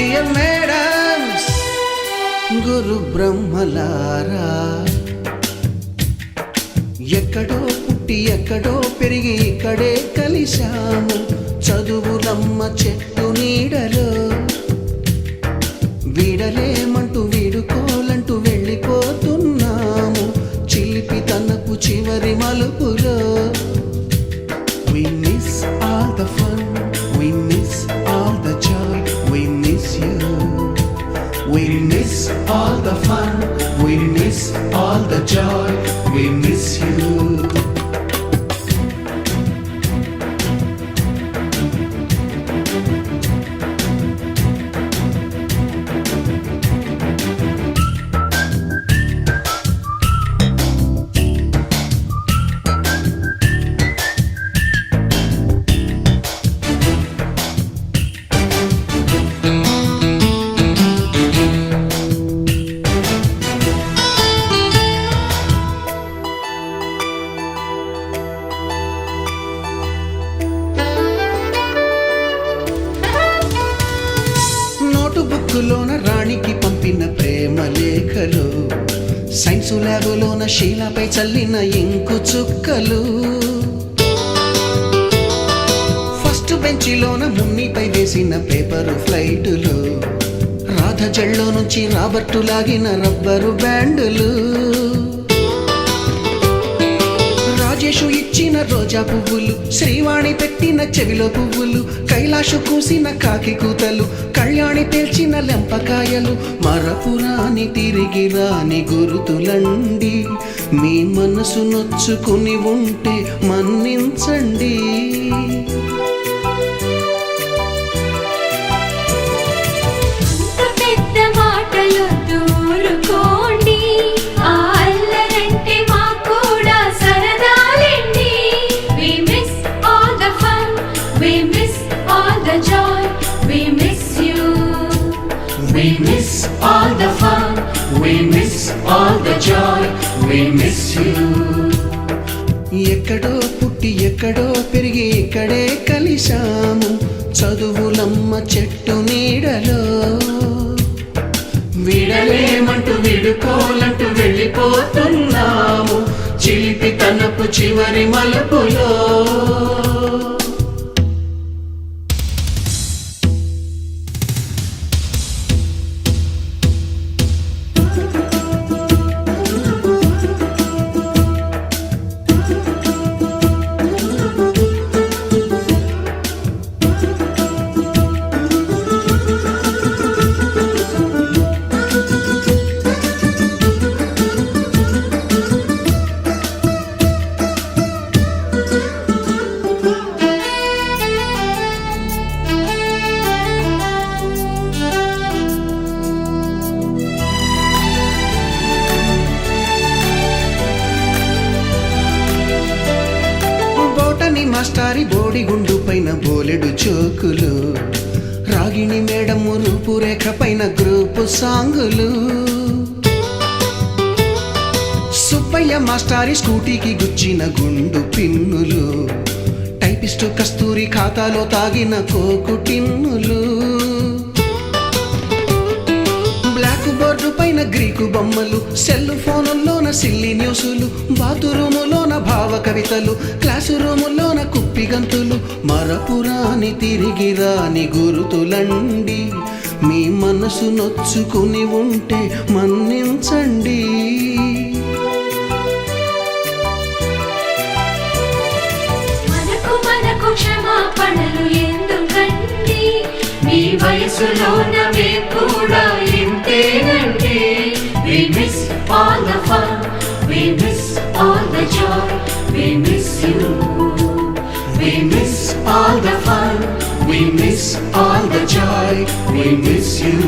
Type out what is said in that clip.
Dear madams, గురు బ్రహ్మలారా, ఎక్కడో పుట్టి ఎక్కడో పెరిగి ఇక్కడే కలిశాము చదువులమ్మ చెట్టు నీడలో. వీడలేమంటూ వీడుకోలంటూ వెళ్ళిపోతున్నాము చిలిపి తనపు చివరి మలుపులో. We miss all the fun, we miss all the joy, we miss you. We miss all the fun, we miss all the joy, we miss you. బుక్కులోన రాణికి పంపిన ప్రేమ లేఖలు, సైన్సు ల్యాబులోన శీలపై చల్లిన ఇంకు చుక్కలు, ఫస్ట్ బెంచిలోన మున్నిపై వేసిన పేపరు ఫ్లైటులు, రాధ జల్లో నుంచి రాబర్టు లాగిన rubber బ్యాండులు, Rajesh ఇచ్చిన రోజా పువ్వులు, శ్రీవాణి పెట్టిన చెవిలో పువ్వులు, కైలాషు కూసిన కాకి కూతలు, కళ్యాణి పేల్చిన లెంపకాయలు, మరపురాని తిరిగి రాని గురుతులండి. మీ మనసు నొచ్చుకుని ఉంటే మన్నించండి. We miss all the fun, we miss all the joy, we miss you. ఎక్కడో పుట్టి ఎక్కడో పెరిగి ఇక్కడే కలిశాము చదువులమ్మ చెట్టు నీడలో. వీడలేమంటూ వీడుకోలంటూ వెళ్ళిపోతున్నాము చిలిపి తనపు చివరి మలుపులో. మాస్టారి బోడిగుండు పైన బోలెడు చోకులు, రాగిణి మేడము రూపురేఖ పైన గ్రూపు సాంగులు, సుబ్బయ్య మాస్టారి స్కూటీకి గుచ్చిన గుండు పిన్నులు, టైపిస్టు కస్తూరి ఖాతాలో తాగిన కోకు టిన్నులు, బ్లాక్ బోర్డు పైన గ్రీకు బొమ్మలు, సెల్ ఫోనుల్లోన సిల్లి న్యూసులు, బాతురూములోన భావ కవితలు, క్లాసు రూములోన కుప్పి గంతులు, మరపురాని తిరిగి రాని గురుతులండి. మీ మనసు నొచ్చుకుని ఉంటే మన్నించండి. మనకు క్షమాపణలు ఎందుకండి, మీ వయసులోన మేము కూడా ఇంతేనండి. We miss all the fun, we miss all the joy, we miss you. We miss all the fun, we miss all the joy, we miss you.